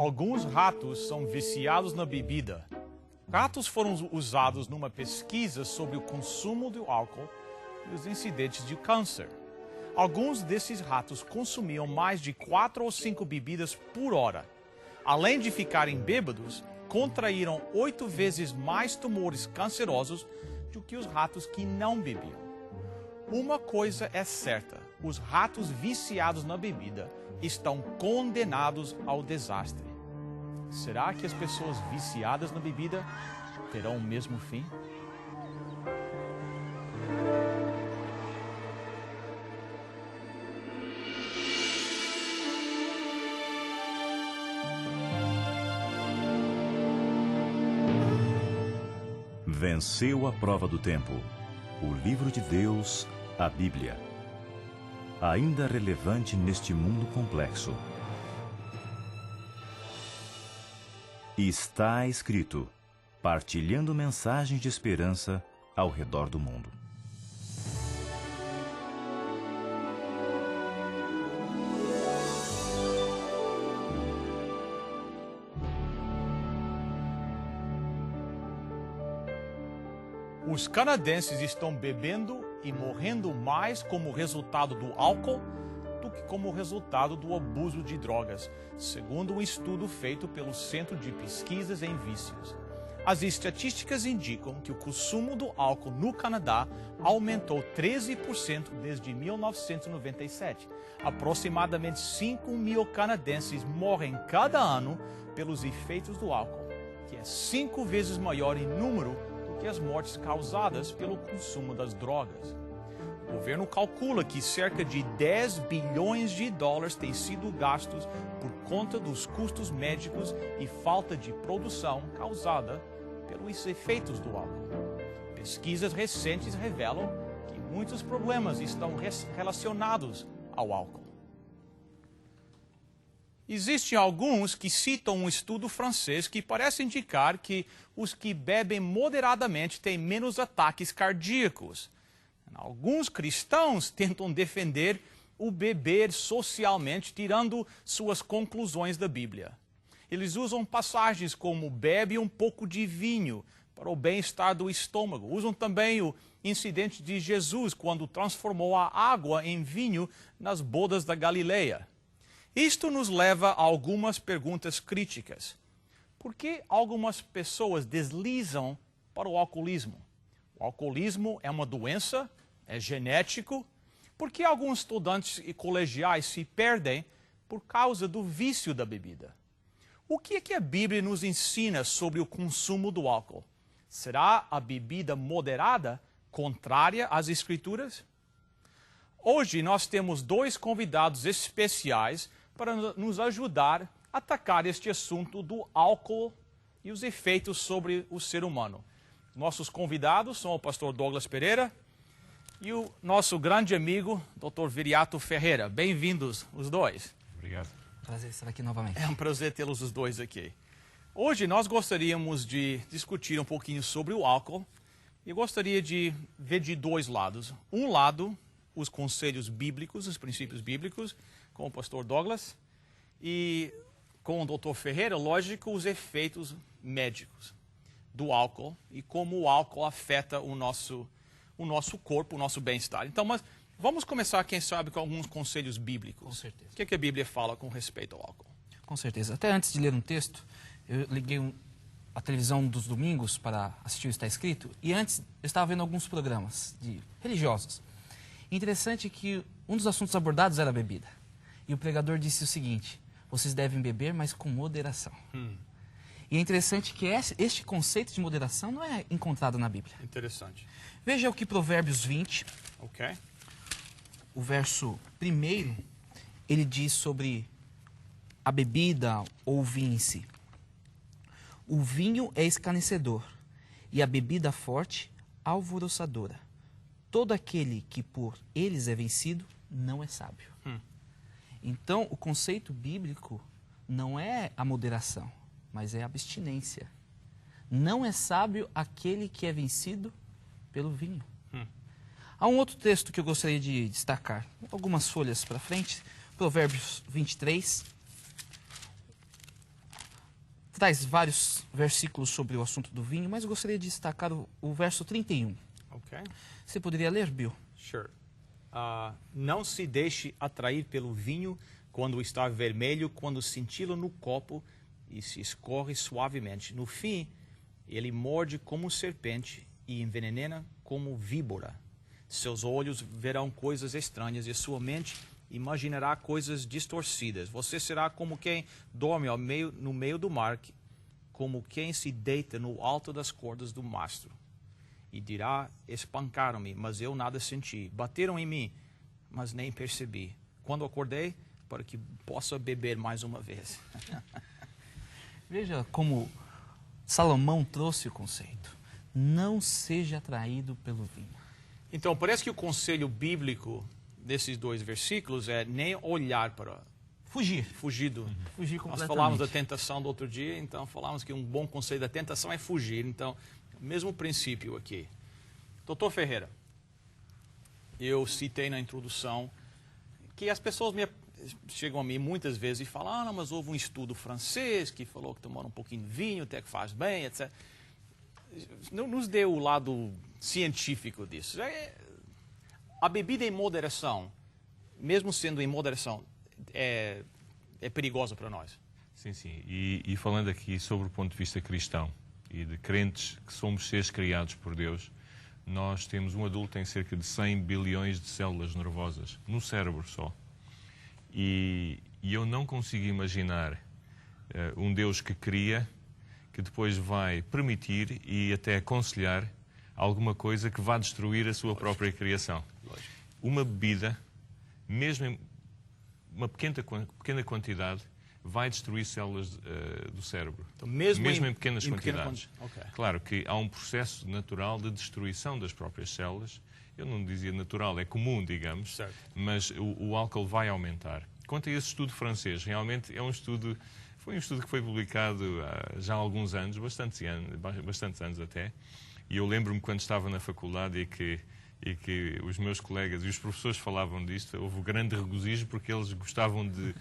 Alguns ratos são viciados na bebida. Ratos foram usados numa pesquisa sobre o consumo do álcool e os incidentes de câncer. Alguns desses ratos consumiam mais de 4 ou 5 bebidas por hora. Além de ficarem bêbados, contraíram 8 vezes mais tumores cancerosos do que os ratos que não bebiam. Uma coisa é certa: os ratos viciados na bebida estão condenados ao desastre. Será que as pessoas viciadas na bebida terão o mesmo fim? Venceu a prova do tempo. O livro de Deus, a Bíblia. Ainda relevante neste mundo complexo. Está escrito, partilhando mensagens de esperança ao redor do mundo. Os canadenses estão bebendo e morrendo mais como resultado do álcool do que como resultado do abuso de drogas, segundo um estudo feito pelo Centro de Pesquisas em Vícios. As estatísticas indicam que o consumo do álcool no Canadá aumentou 13% desde 1997. Aproximadamente 5 mil canadenses morrem cada ano pelos efeitos do álcool, que é 5 vezes maior em número que as mortes causadas pelo consumo das drogas. O governo calcula que cerca de 10 bilhões de dólares têm sido gastos por conta dos custos médicos e falta de produção causada pelos efeitos do álcool. Pesquisas recentes revelam que muitos problemas estão relacionados ao álcool. Existem alguns que citam um estudo francês que parece indicar que os que bebem moderadamente têm menos ataques cardíacos. Alguns cristãos tentam defender o beber socialmente, tirando suas conclusões da Bíblia. Eles usam passagens como bebe um pouco de vinho para o bem-estar do estômago. Usam também o incidente de Jesus, quando transformou a água em vinho nas bodas da Galileia. Isto nos leva a algumas perguntas críticas. Por que algumas pessoas deslizam para o alcoolismo? O alcoolismo é uma doença? É genético? Por que alguns estudantes e colegiais se perdem por causa do vício da bebida? O que é que a Bíblia nos ensina sobre o consumo do álcool? Será a bebida moderada contrária às Escrituras? Hoje nós temos 2 convidados especiais para nos ajudar a atacar este assunto do álcool e os efeitos sobre o ser humano. Nossos convidados são o pastor Douglas Pereira e o nosso grande amigo, Dr. Viriato Ferreira. Bem-vindos os dois. Obrigado. Prazer estar aqui novamente. É um prazer tê-los os dois aqui. Hoje nós gostaríamos de discutir um pouquinho sobre o álcool e eu gostaria de ver de 2 lados. Um lado, os conselhos bíblicos, os princípios bíblicos, com o pastor Douglas, e com o Dr. Ferreira, lógico, os efeitos médicos do álcool e como o álcool afeta o nosso corpo, o nosso bem-estar. Então, mas vamos começar, quem sabe, com alguns conselhos bíblicos. Com certeza. O que a Bíblia fala com respeito ao álcool? Com certeza. Até antes de ler um texto, eu liguei a televisão dos domingos para assistir o Está Escrito, e antes eu estava vendo alguns programas religiosos. Interessante que um dos assuntos abordados era a bebida. E o pregador disse o seguinte: vocês devem beber, mas com moderação. E é interessante que este conceito de moderação não é encontrado na Bíblia. Interessante. Veja o que Provérbios 20, Ok. o verso 1, ele diz sobre a bebida ou o vinho em si. O vinho é escarnecedor e a bebida forte alvoroçadora. Todo aquele que por eles é vencido não é sábio. Então, o conceito bíblico não é a moderação, mas é a abstinência. Não é sábio aquele que é vencido pelo vinho. Há um outro texto que eu gostaria de destacar. Algumas folhas para frente. Provérbios 23. traz vários versículos sobre o assunto do vinho, mas eu gostaria de destacar o verso 31. Ok. Você poderia ler, Bill? Sure. Não se deixe atrair pelo vinho quando está vermelho, quando cintila no copo e se escorre suavemente. No fim, ele morde como serpente e envenena como víbora. Seus olhos verão coisas estranhas e sua mente imaginará coisas distorcidas. Você será como quem dorme no meio do mar, como quem se deita no alto das cordas do mastro. E dirá, espancaram-me, mas eu nada senti. Bateram em mim, mas nem percebi. Quando acordei, para que possa beber mais uma vez. Veja como Salomão trouxe o conceito. Não seja atraído pelo vinho. Então, parece que o conselho bíblico desses dois versículos é nem olhar para... Fugir. Fugir do... Fugir Nós completamente. falamos da tentação do outro dia, então falamos que um bom conselho da tentação é fugir. Então, mesmo princípio aqui. Doutor Ferreira, eu citei na introdução que as pessoas chegam a mim muitas vezes e falam, não, mas houve um estudo francês que falou que tomar um pouquinho de vinho até que faz bem, etc. Não nos dê o lado científico disso. A bebida em moderação, mesmo sendo em moderação, é perigosa para nós. Sim, sim. E falando aqui sobre o ponto de vista cristão e de crentes que somos seres criados por Deus, nós temos um adulto que tem cerca de 100 bilhões de células nervosas, no cérebro só. E eu não consigo imaginar um Deus que cria, que depois vai permitir e até aconselhar alguma coisa que vá destruir a sua própria criação. Uma bebida, mesmo em uma pequena quantidade, vai destruir células do cérebro, então, mesmo em pequenas quantidades. Okay. Claro que há um processo natural de destruição das próprias células. Eu não dizia natural, é comum, digamos, certo. Mas o álcool vai aumentar. Quanto a esse estudo francês, realmente é um estudo... Foi um estudo que foi publicado há já há alguns anos, bastantes anos até, e eu lembro-me quando estava na faculdade e que os meus colegas e os professores falavam disto, houve um grande regozijo porque eles gostavam de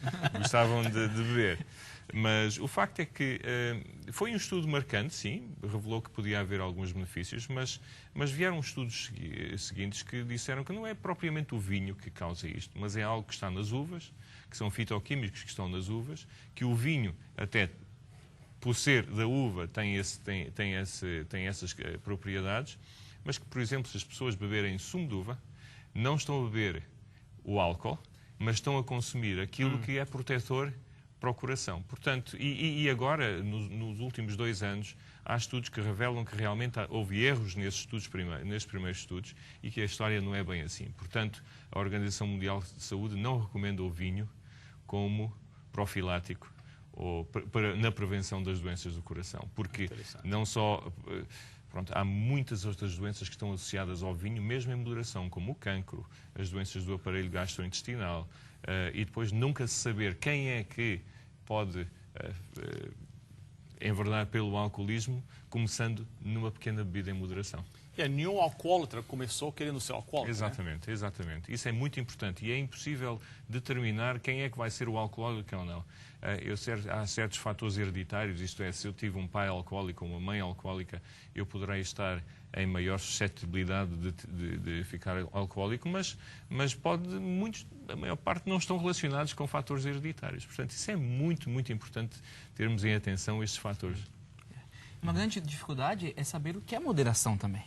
beber. Mas o facto é que foi um estudo marcante, sim, revelou que podia haver alguns benefícios, mas vieram estudos seguintes que disseram que não é propriamente o vinho que causa isto, mas é algo que está nas uvas, que são fitoquímicos que estão nas uvas, que o vinho, até por ser da uva, tem essas propriedades, mas que, por exemplo, se as pessoas beberem sumo de uva, não estão a beber o álcool, mas estão a consumir aquilo que é protetor para o coração. Portanto, e agora, nos últimos 2 anos, há estudos que revelam que realmente houve erros nesses primeiros estudos e que a história não é bem assim. Portanto, a Organização Mundial de Saúde não recomenda o vinho como profilático ou na prevenção das doenças do coração. Porque não só... Pronto, há muitas outras doenças que estão associadas ao vinho, mesmo em moderação, como o cancro, as doenças do aparelho gastrointestinal, e depois nunca se saber quem é que pode enverdar pelo alcoolismo, começando numa pequena bebida em moderação. Nenhum alcoólatra começou querendo ser alcoólatra. Exatamente, né? Exatamente. Isso é muito importante e é impossível determinar quem é que vai ser o alcoólico ou não. Há certos fatores hereditários, isto é, se eu tive um pai alcoólico ou uma mãe alcoólica, eu poderei estar em maior suscetibilidade de ficar alcoólico, mas a maior parte não estão relacionados com fatores hereditários. Portanto, isso é muito, muito importante termos em atenção estes fatores. Uma grande dificuldade é saber o que é moderação também.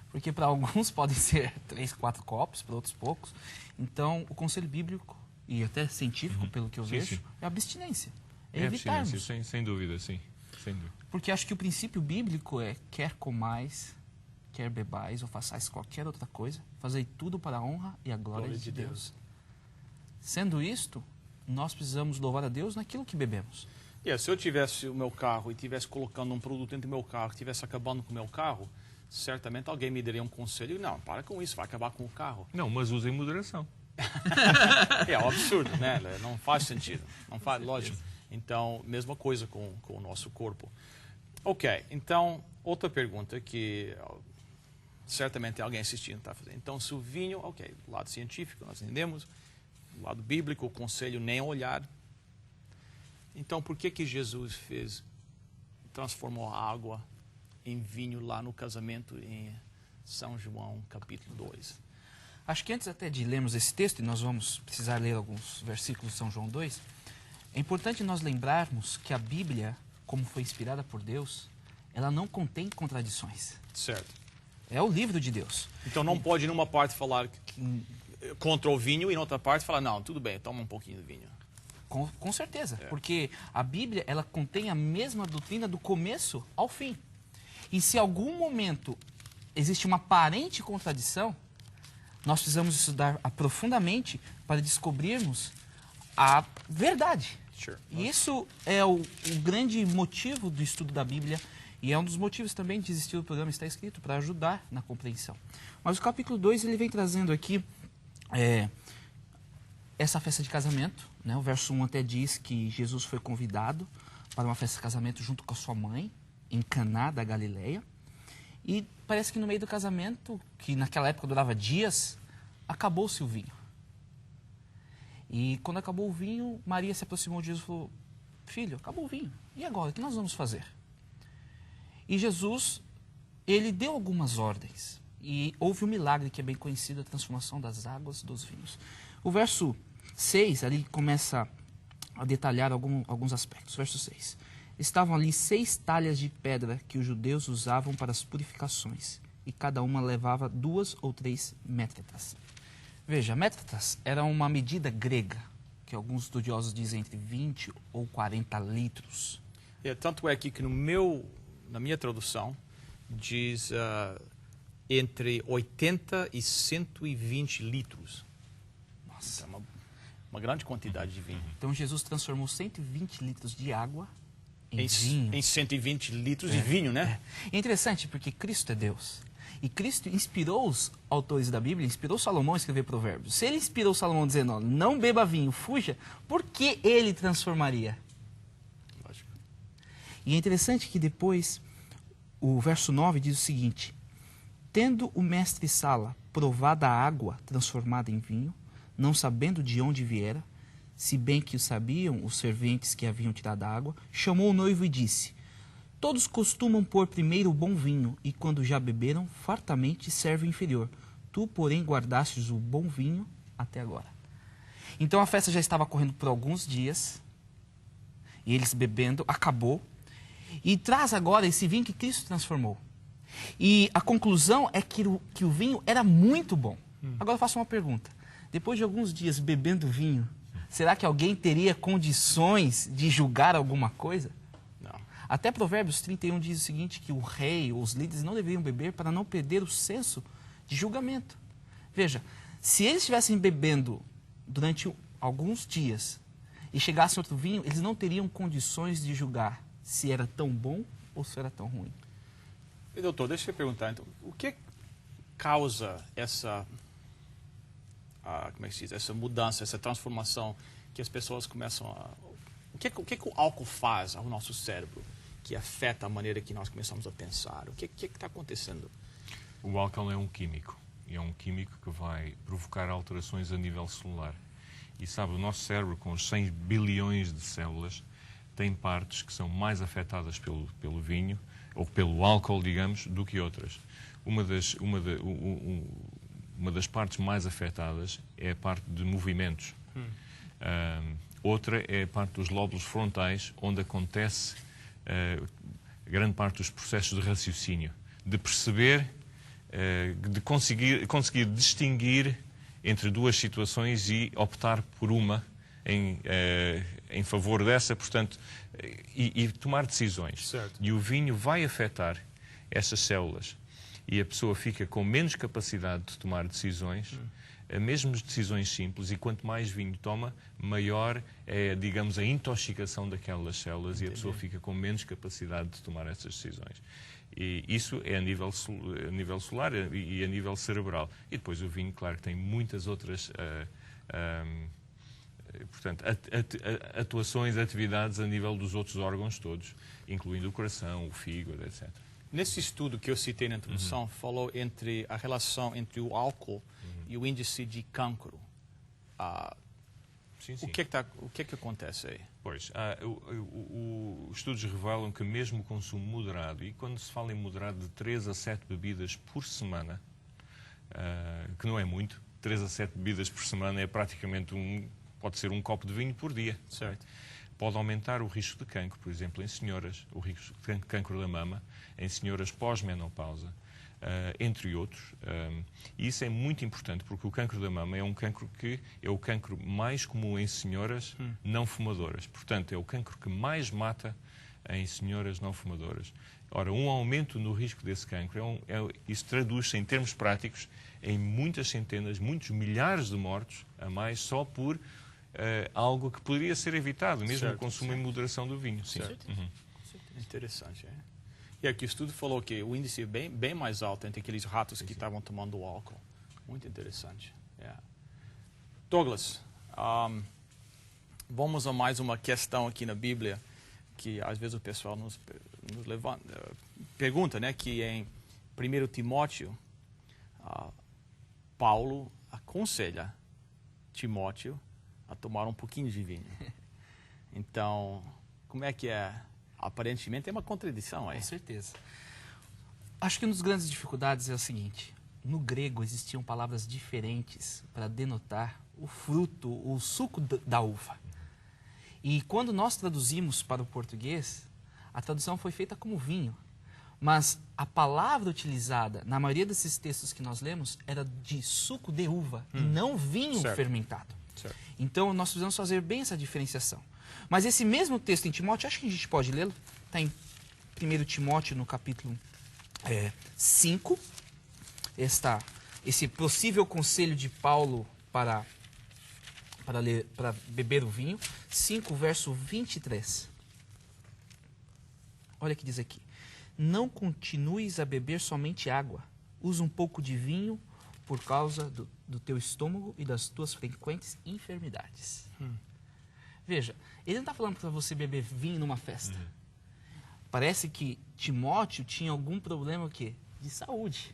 Porque para alguns podem ser 3, 4 copos, para outros poucos. Então, o conselho bíblico, e até científico, pelo que eu vejo, é a abstinência. É evitarmos. Abstinência, sem dúvida, sim. Sem dúvida. Porque acho que o princípio bíblico é quer comais, quer bebais ou façais qualquer outra coisa, fazei tudo para a honra e a glória de Deus. Sendo isto, nós precisamos louvar a Deus naquilo que bebemos. Se eu tivesse o meu carro e estivesse colocando um produto dentro do meu carro, estivesse acabando com o meu carro, certamente alguém me daria um conselho. Não, para com isso, vai acabar com o carro. Não, mas use em moderação. É um absurdo, né? Não faz sentido. Não faz, lógico. Então, mesma coisa com o nosso corpo. Ok, então, outra pergunta que certamente alguém assistindo está fazendo. Então, se o vinho, ok, do lado científico nós entendemos, do lado bíblico, o conselho nem olhar. Então, por que Jesus fez transformou a água em vinho lá no casamento em São João, capítulo 2. Acho que antes até de lermos esse texto, e nós vamos precisar ler alguns versículos de São João 2, é importante nós lembrarmos que a Bíblia, como foi inspirada por Deus, ela não contém contradições. Certo. É o livro de Deus. Então não pode numa parte falar contra o vinho e em outra parte falar, não, tudo bem, toma um pouquinho de vinho. Com certeza, porque a Bíblia ela contém a mesma doutrina do começo ao fim. E se em algum momento existe uma aparente contradição, nós precisamos estudar profundamente para descobrirmos a verdade. Sure. E isso é o grande motivo do estudo da Bíblia e é um dos motivos também de existir o programa Está Escrito, para ajudar na compreensão. Mas o capítulo 2 ele vem trazendo aqui essa festa de casamento, né? O verso 1 até diz que Jesus foi convidado para uma festa de casamento junto com a sua mãe, em Caná da Galileia. E parece que no meio do casamento, que naquela época durava dias, acabou-se o vinho. E quando acabou o vinho, Maria se aproximou de Jesus e falou, filho, acabou o vinho, e agora, o que nós vamos fazer? E Jesus, ele deu algumas ordens. E houve um milagre que é bem conhecido, a transformação das águas dos vinhos. O verso 6, ali começa a detalhar alguns aspectos. Verso 6. Estavam ali 6 talhas de pedra que os judeus usavam para as purificações, e cada uma levava 2 ou 3 métritas. Veja, métritas era uma medida grega, que alguns estudiosos dizem entre 20 ou 40 litros. Tanto é que na minha tradução, diz entre 80 e 120 litros. Nossa, é uma grande quantidade de vinho. Então Jesus transformou 120 litros de água em vinho. Em 120 litros de vinho, né? É interessante porque Cristo é Deus. E Cristo inspirou os autores da Bíblia, inspirou Salomão a escrever Provérbios. Se ele inspirou Salomão dizendo, não beba vinho, fuja, por que ele transformaria? Lógico. E é interessante que depois, o verso 9 diz o seguinte, tendo o mestre Sala provado a água transformada em vinho, não sabendo de onde viera, se bem que o sabiam os serventes que haviam tirado a água, chamou o noivo e disse, todos costumam pôr primeiro o bom vinho, e quando já beberam, fartamente serve o inferior. Tu, porém, guardastes o bom vinho até agora. Então a festa já estava correndo por alguns dias, e eles bebendo, acabou, e traz agora esse vinho que Cristo transformou. E a conclusão é que o vinho era muito bom. Agora eu faço uma pergunta. Depois de alguns dias bebendo vinho, será que alguém teria condições de julgar alguma coisa? Não. Até Provérbios 31 diz o seguinte, que o rei ou os líderes não deveriam beber para não perder o senso de julgamento. Veja, se eles estivessem bebendo durante alguns dias e chegasse outro vinho, eles não teriam condições de julgar se era tão bom ou se era tão ruim. E, doutor, deixa eu perguntar, então, o que causa essa, como é que se diz, essa mudança, essa transformação que as pessoas começam a... O que o álcool faz ao nosso cérebro que afeta a maneira que nós começamos a pensar? O que está acontecendo? O álcool é um químico. E é um químico que vai provocar alterações a nível celular. E sabe, o nosso cérebro, com os 100 bilhões de células, tem partes que são mais afetadas pelo vinho, ou pelo álcool, digamos, do que outras. Uma das partes mais afetadas é a parte de movimentos. Outra é a parte dos lóbulos frontais, onde acontece grande parte dos processos de raciocínio, de perceber, de conseguir distinguir entre duas situações e optar por uma em favor dessa, portanto, e tomar decisões. Certo. E o vinho vai afetar essas células e a pessoa fica com menos capacidade de tomar decisões, mesmo decisões simples, e quanto mais vinho toma, maior é, digamos, a intoxicação daquelas células. Entendi. E a pessoa fica com menos capacidade de tomar essas decisões. E isso é a nível solar e a nível cerebral. E depois o vinho, claro, que tem muitas outras portanto, atuações, atividades a nível dos outros órgãos todos, incluindo o coração, o fígado, etc. Nesse estudo que eu citei na introdução, falou entre a relação entre o álcool e o índice de cancro. Sim, sim. O que é que acontece aí? Pois, os estudos revelam que mesmo o consumo moderado, e quando se fala em moderado de 3 a 7 bebidas por semana, que não é muito, 3 a 7 bebidas por semana é praticamente pode ser um copo de vinho por dia. Certo. Pode aumentar o risco de cancro, por exemplo, em senhoras, o risco de cancro da mama, em senhoras pós-menopausa, entre outros. E isso é muito importante, porque o cancro da mama é um cancro que é o cancro mais comum em senhoras não fumadoras. Portanto, é o cancro que mais mata em senhoras não fumadoras. Ora, um aumento no risco desse cancro, isso traduz-se em termos práticos em muitas centenas, muitos milhares de mortos a mais só por algo que poderia ser evitado, mesmo o consumo em moderação do vinho. Sim. Interessante, é? E aqui o estudo falou que o índice é bem mais alto entre aqueles ratos que estavam tomando álcool. Muito interessante. Douglas, vamos a mais uma questão aqui na Bíblia que às vezes o pessoal nos pergunta, né? Que em 1 Timóteo, Paulo aconselha Timóteo a tomar um pouquinho de vinho. Então, como é que é? Aparentemente é uma contradição aí. Com certeza. Acho que uma das grandes dificuldades é o seguinte: no grego existiam palavras diferentes para denotar o fruto, o suco da uva. E quando nós traduzimos para o português, a tradução foi feita como vinho. Mas a palavra utilizada na maioria desses textos que nós lemos era de suco de uva e não vinho fermentado. Certo. Então nós precisamos fazer bem essa diferenciação. Mas esse mesmo texto em Timóteo, acho que a gente pode lê-lo. Está em 1 Timóteo, no capítulo 5. Esse possível conselho de Paulo para beber o vinho. 5, verso 23. Olha o que diz aqui. Não continues a beber somente água. Usa um pouco de vinho por causa do teu estômago e das tuas frequentes enfermidades. Veja, ele não está falando para você beber vinho numa festa. Parece que Timóteo tinha algum problema o quê? De saúde.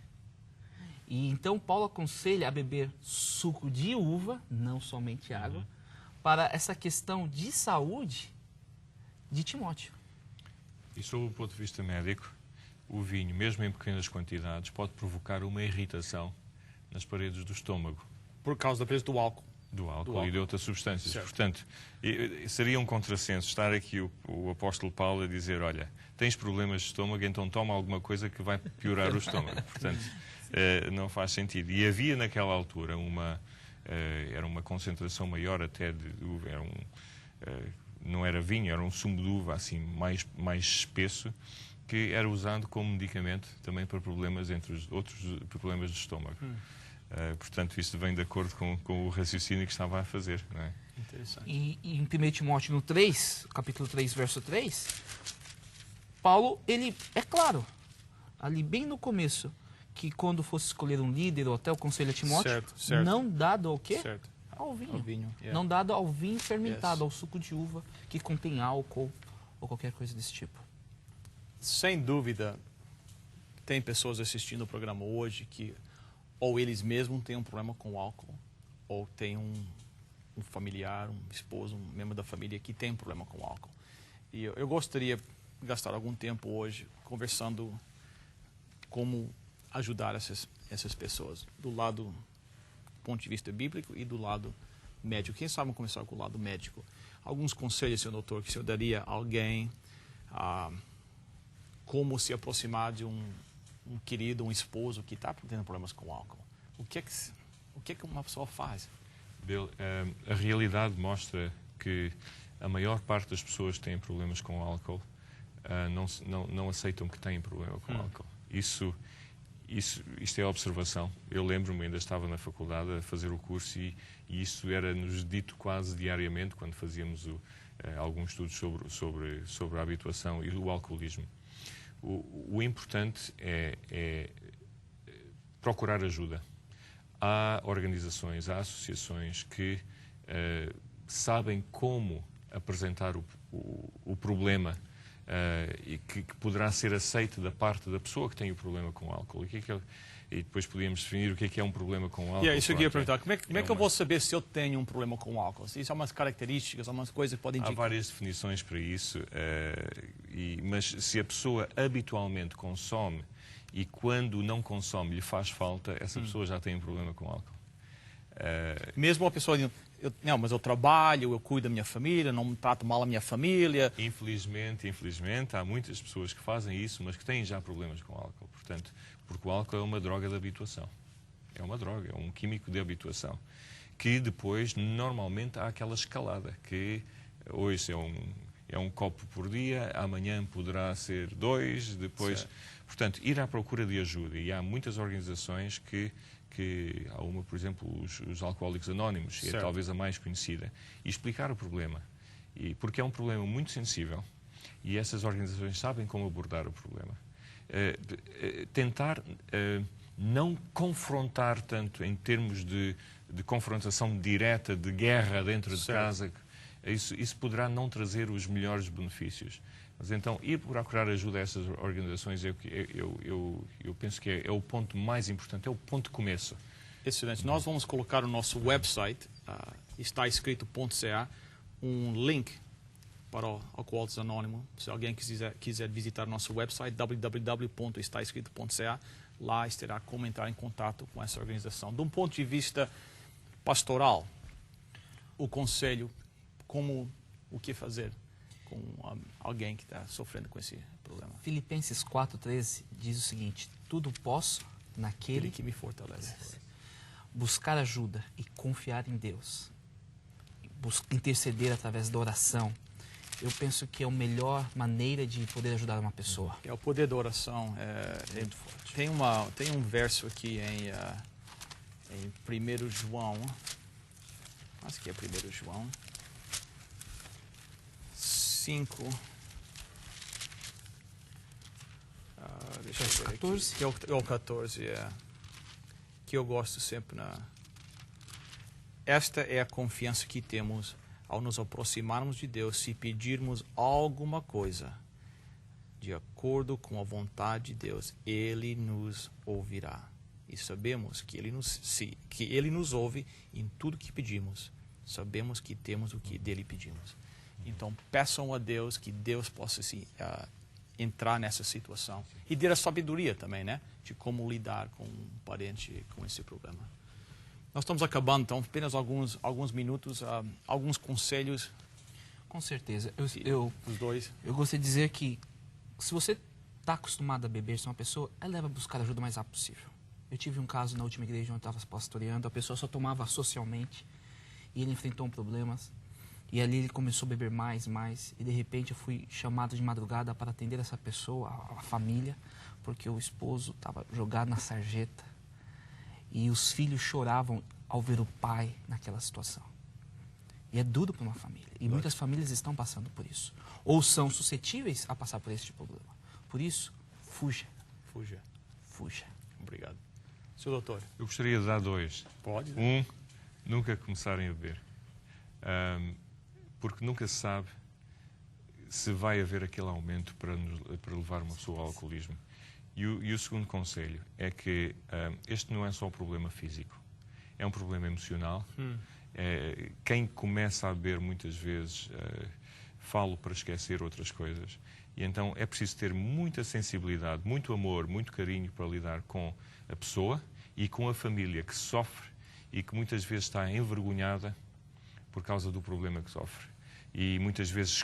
E então Paulo aconselha a beber suco de uva, não somente água, para essa questão de saúde de Timóteo. E sob o ponto de vista médico, o vinho, mesmo em pequenas quantidades, pode provocar uma irritação nas paredes do estômago. Por causa da presença do álcool. Do álcool e de outras substâncias. Certo. Portanto, seria um contrassenso estar aqui o apóstolo Paulo a dizer, olha, tens problemas de estômago, então toma alguma coisa que vai piorar o estômago. Portanto, não faz sentido. E havia naquela altura era uma concentração maior até de uva, não era vinho, era um sumo de uva assim mais espesso, que era usado como medicamento também para problemas, entre os outros problemas de estômago. Portanto, isso vem de acordo com o raciocínio que estava a fazer. Não é? Interessante. E em 1 Timóteo no 3, capítulo 3, verso 3, Paulo, ele é claro, ali bem no começo, que quando fosse escolher um líder ou até o conselho a Timóteo, certo. Não dado ao quê? Certo. Ao vinho. Ao vinho, Não dado ao vinho fermentado, ao suco de uva que contém álcool ou qualquer coisa desse tipo. Sem dúvida, tem pessoas assistindo o programa hoje que ou eles mesmos têm um problema com álcool, ou tem um familiar, um esposo, um membro da família que tem um problema com álcool. E eu gostaria de gastar algum tempo hoje conversando como ajudar essas pessoas, do ponto de vista bíblico e do lado médico. Quem sabe começar com o lado médico? Alguns conselhos, senhor doutor, que o senhor daria a alguém como se aproximar de um querido, um esposo que está tendo problemas com álcool. O que é que uma pessoa faz? Bill, a realidade mostra que a maior parte das pessoas que têm problemas com álcool não aceitam que têm problema com álcool. Isto é observação. Eu lembro-me, ainda estava na faculdade a fazer o curso e isso era-nos dito quase diariamente quando fazíamos alguns estudos sobre a habituação e o alcoolismo. O importante é procurar ajuda. Há organizações, há associações que sabem como apresentar o problema e que poderá ser aceito da parte da pessoa que tem o problema com o álcool. E depois podíamos definir o que é um problema com o álcool. Isso que eu ia perguntar. Como é que eu uma- vou saber se eu tenho um problema com o álcool? Isso é umas características, umas coisas que podem Há indicar. várias definições para isso, mas se a pessoa habitualmente consome e quando não consome lhe faz falta, essa pessoa já tem um problema com o álcool. Mesmo a pessoa dizendo, não, mas eu trabalho, eu cuido da minha família, não trato mal a minha família. Infelizmente, há muitas pessoas que fazem isso, mas que têm já problemas com o álcool. Portanto, porque o álcool é uma droga de habituação. É uma droga, é um químico de habituação. Que depois, normalmente, há aquela escalada, que hoje é um copo por dia, amanhã poderá ser 2, depois... Certo. Portanto, ir à procura de ajuda. E há muitas organizações que há uma, por exemplo, os Alcoólicos Anónimos, é Certo. talvez a mais conhecida, e explicar o problema. Porque é um problema muito sensível e essas organizações sabem como abordar o problema. Tentar não confrontar tanto em termos de confrontação direta, de guerra dentro de Certo. casa, isso poderá não trazer os melhores benefícios. Mas então, ir procurar ajuda a essas organizações, eu penso que é o ponto mais importante, é o ponto de começo. Excelente. Nós vamos colocar no nosso website, estaescrito.ca, um link para o Alcoólicos Anónimos. Se alguém quiser visitar nosso website, www.estaescrito.ca, lá estará como entrar em contato com essa organização. De um ponto de vista pastoral, o conselho, o que fazer com alguém que está sofrendo com esse problema. Filipenses 4,13 diz o seguinte: tudo posso Ele naquele que me fortalece. buscar ajuda e confiar em Deus, interceder através da oração. Eu penso que é a melhor maneira de poder ajudar uma pessoa. É o poder da oração. Muito forte. Tem um verso aqui em 1 João. Acho que é 1 João 5. Deixa eu ver aqui. 14? Que é o 14, que eu gosto sempre. Esta é a confiança que temos ao nos aproximarmos de Deus, se pedirmos alguma coisa de acordo com a vontade de Deus, Ele nos ouvirá. E sabemos que Ele nos ouve em tudo que pedimos. Sabemos que temos o que dele pedimos. Então, peçam a Deus que Deus possa entrar nessa situação. E dar a sabedoria também, né? De como lidar com um parente com esse problema. Nós estamos acabando, então, apenas alguns minutos, alguns conselhos. Com certeza. Os dois. Eu gostaria de dizer que, se você está acostumado a beber, se uma pessoa, ela deve buscar ajuda o mais rápido possível. Eu tive um caso na última igreja onde eu estava pastoreando, a pessoa só tomava socialmente e ele enfrentou problemas. E ali ele começou a beber mais, e de repente eu fui chamado de madrugada para atender essa pessoa, a família, porque o esposo estava jogado na sarjeta. E os filhos choravam ao ver o pai naquela situação. E é duro para uma família. E muitas famílias estão passando por isso. Ou são suscetíveis a passar por esse tipo de problema. Por isso, fuja. Fuja. Fuja. Obrigado. Seu doutor. Eu gostaria de dar 2. Pode. Nunca começarem a beber. Porque nunca se sabe se vai haver aquele aumento para levar uma pessoa ao alcoolismo. E o segundo conselho é que este não é só um problema físico, é um problema emocional. Quem começa a beber muitas vezes fala para esquecer outras coisas. E então é preciso ter muita sensibilidade, muito amor, muito carinho para lidar com a pessoa e com a família que sofre e que muitas vezes está envergonhada por causa do problema que sofre. E muitas vezes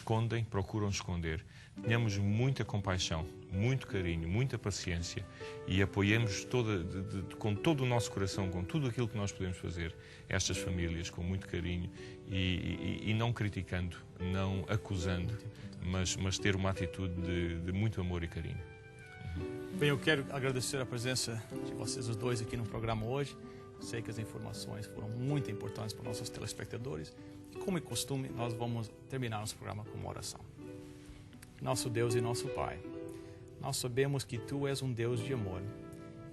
procuram esconder. Tenhamos muita compaixão, muito carinho, muita paciência e apoiemos com todo o nosso coração, com tudo aquilo que nós podemos fazer, estas famílias com muito carinho e não criticando, não acusando, mas ter uma atitude de muito amor e carinho. Bem, eu quero agradecer a presença de vocês os dois aqui no programa hoje. Sei que as informações foram muito importantes para nossos telespectadores. E como é costume, nós vamos terminar nosso programa com uma oração. Nosso Deus e nosso Pai, nós sabemos que Tu és um Deus de amor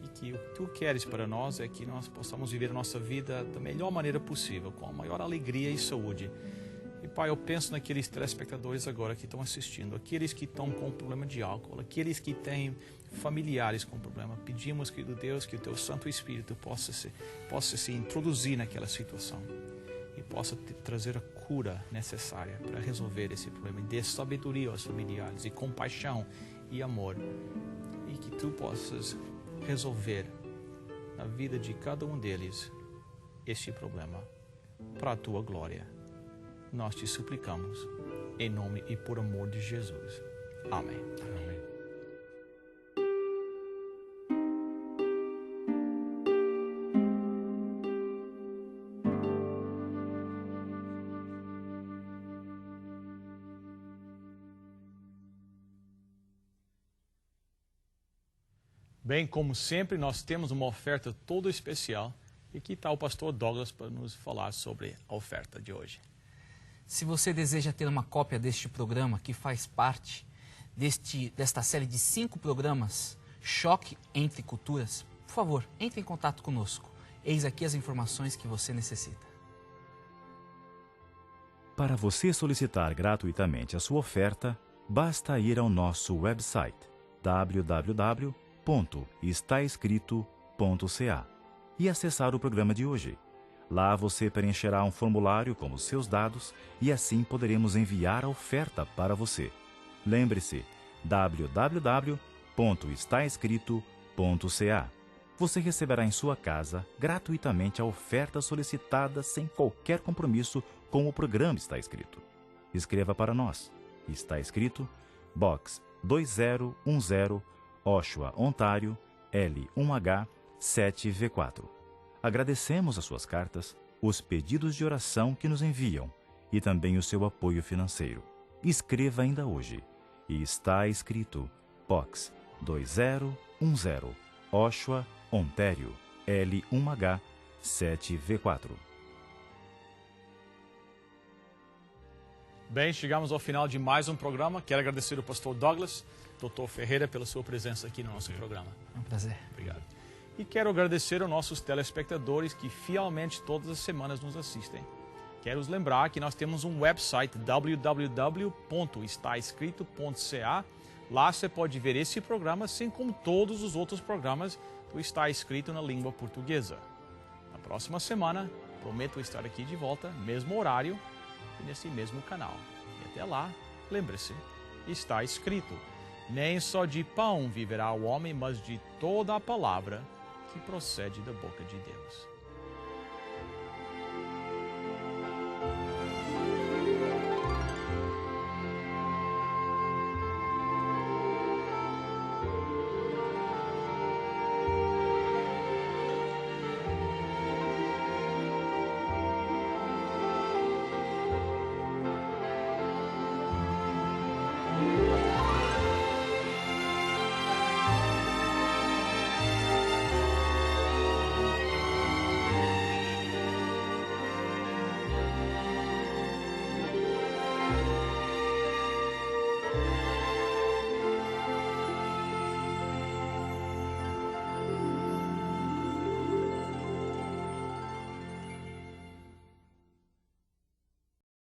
e que o que Tu queres para nós é que nós possamos viver a nossa vida da melhor maneira possível, com a maior alegria e saúde. E Pai, eu penso naqueles telespectadores agora que estão assistindo, aqueles que estão com problema de álcool, aqueles que têm familiares com problema. Pedimos, querido Deus, que o Teu Santo Espírito possa se introduzir naquela situação e possa trazer a cura necessária para resolver esse problema. E dê sabedoria aos familiares, e compaixão e amor. E que Tu possas resolver na vida de cada um deles este problema para a Tua glória. Nós te suplicamos, em nome e por amor de Jesus. Amém. Amém. Bem, como sempre, nós temos uma oferta toda especial. E aqui está o pastor Douglas para nos falar sobre a oferta de hoje. Se você deseja ter uma cópia deste programa, que faz parte desta série de 5 programas, Choque entre Culturas, por favor, entre em contato conosco. Eis aqui as informações que você necessita. Para você solicitar gratuitamente a sua oferta, basta ir ao nosso website www.estaescrito.ca e acessar o programa de hoje. Lá você preencherá um formulário com os seus dados e assim poderemos enviar a oferta para você. Lembre-se, www.estaescrito.ca. Você receberá em sua casa gratuitamente a oferta solicitada sem qualquer compromisso com o programa Está Escrito. Escreva para nós. Está Escrito, Box 2010, Oshawa, Ontário, L1H 7V4. Agradecemos as suas cartas, os pedidos de oração que nos enviam e também o seu apoio financeiro. Escreva ainda hoje. E Está Escrito, Box 2010, Oshawa, Ontário, L1H 7V4. Bem, chegamos ao final de mais um programa. Quero agradecer ao pastor Douglas, Dr. Ferreira, pela sua presença aqui no nosso programa. É um prazer. Obrigado. E quero agradecer aos nossos telespectadores que fielmente todas as semanas nos assistem. Quero os lembrar que nós temos um website www.estaescrito.ca. Lá você pode ver esse programa, assim como todos os outros programas do Está Escrito na língua portuguesa. Na próxima semana, prometo estar aqui de volta, mesmo horário e nesse mesmo canal. E até lá, lembre-se, está escrito: nem só de pão viverá o homem, mas de toda a palavra que procede da boca de Deus.